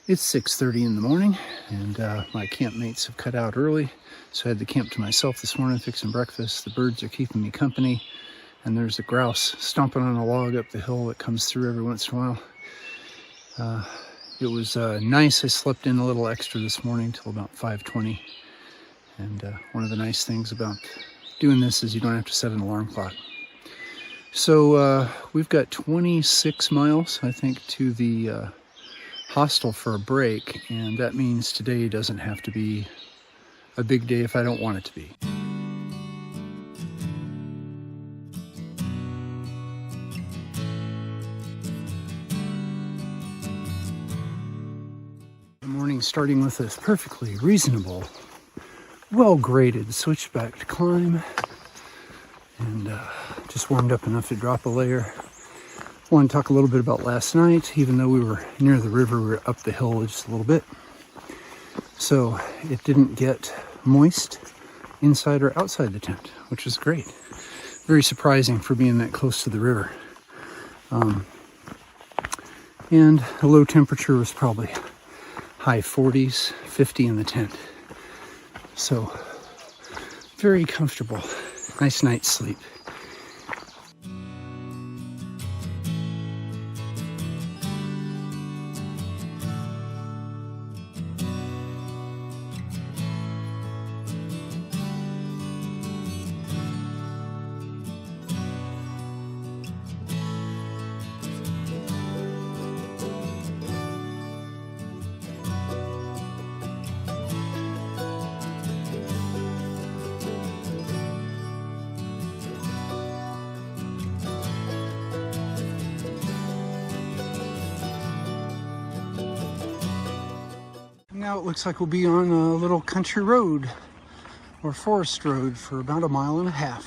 It's 6:30 in the morning, and my campmates have cut out early, so I had the camp to myself this morning, fixing breakfast. The birds are keeping me company, and there's a grouse stomping on a log up the hill that comes through every once in a while. It was nice. I slept in a little extra this morning till about 5:20, and one of the nice things about doing this is you don't have to set an alarm clock. So we've got 26 miles, I think, to the hostel for a break, and that means today doesn't have to be a big day if I don't want it to be. The morning starting with this perfectly reasonable, well-graded switchback climb, and just warmed up enough to drop a layer. I want to talk a little bit about last night. Even though we were near the river, we were up the hill just a little bit, so it didn't get moist inside or outside the tent, which is great. Very surprising for being that close to the river. And the low temperature was probably high 40s, 50 in the tent. So very comfortable. Nice night's sleep. Now it looks like we'll be on a little country road or forest road for about 1.5 miles.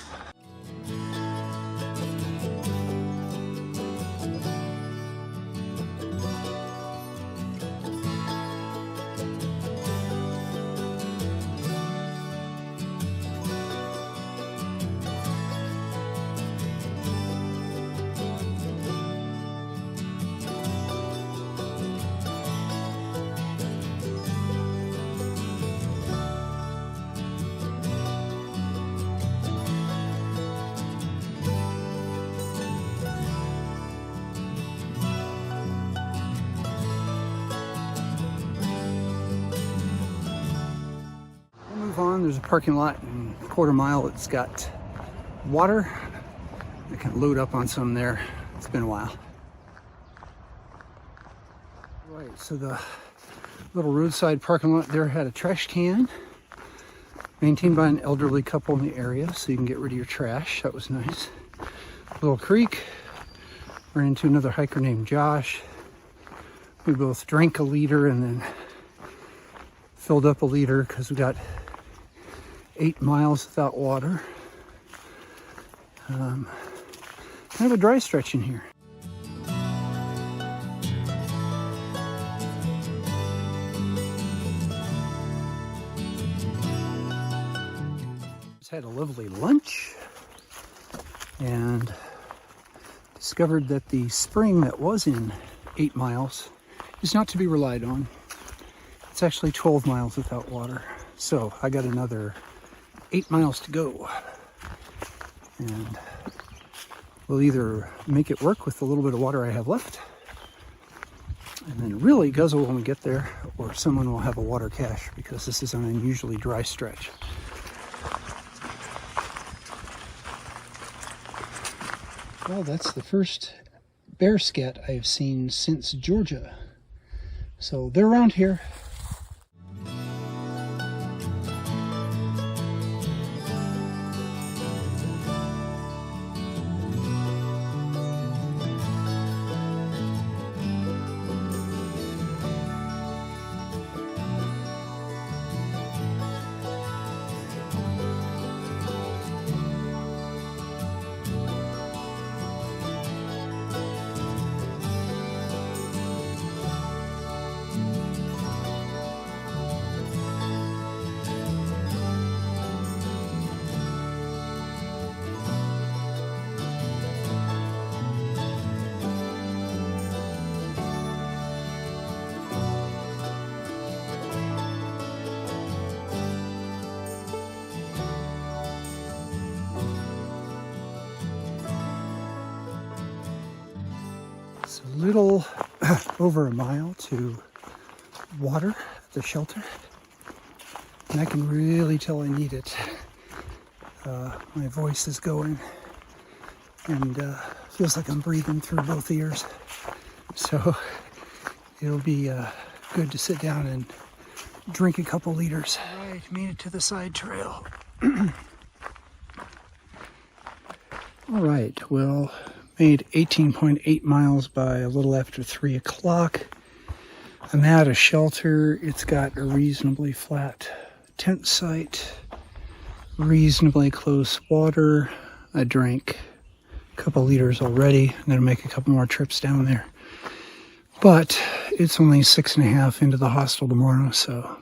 On, there's a parking lot in a 1/4 mile. It's got water. I can load up on some there. It's been a while. Right, so the little roadside parking lot there had a trash can maintained by an elderly couple in the area, so you can get rid of your trash. That was nice. Little creek. Ran into another hiker named Josh. We both drank a liter and then filled up a liter because we got 8 miles without water. Kind of a dry stretch in here. Just had a lovely lunch and discovered that the spring that was in 8 miles is not to be relied on. It's actually 12 miles without water. So I got another 8 miles to go, and we'll either make it work with the little bit of water I have left and then really guzzle when we get there, or someone will have a water cache because this is an unusually dry stretch. Well, that's the first bear scat I've seen since Georgia, so they're around here. little over a mile to water at the shelter, and I can really tell I need it. My voice is going, and feels like I'm breathing through both ears. So it'll be good to sit down and drink a couple liters. All right, made it to the side trail. All right, well, made 18.8 miles by a little after 3 o'clock. I'm at a shelter. It's got a reasonably flat tent site, reasonably close water. I drank a couple liters already. I'm gonna make a couple more trips down there. But it's only 6.5 into the hostel tomorrow, so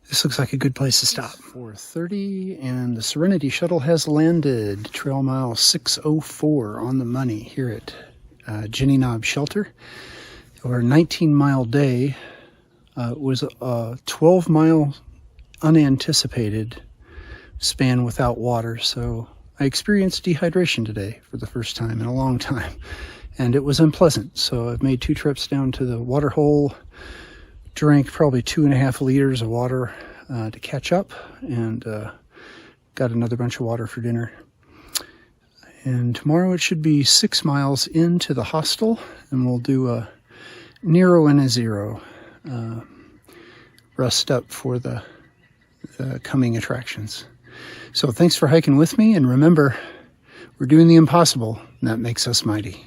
this looks like a good place to stop. 4:30, and the Serenity Shuttle has landed. Trail mile 604 on the money here at Jenny Knob Shelter. Our 19-mile day was a 12-mile unanticipated span without water, so I experienced dehydration today for the first time in a long time, and it was unpleasant. So I've made 2 trips down to the water hole, drank probably 2.5 liters of water to catch up, and got another bunch of water for dinner. And tomorrow it should be 6 miles into the hostel, and we'll do a Nero and a Zero, rest up for the coming attractions. So thanks for hiking with me, and remember, we're doing the impossible, and that makes us mighty.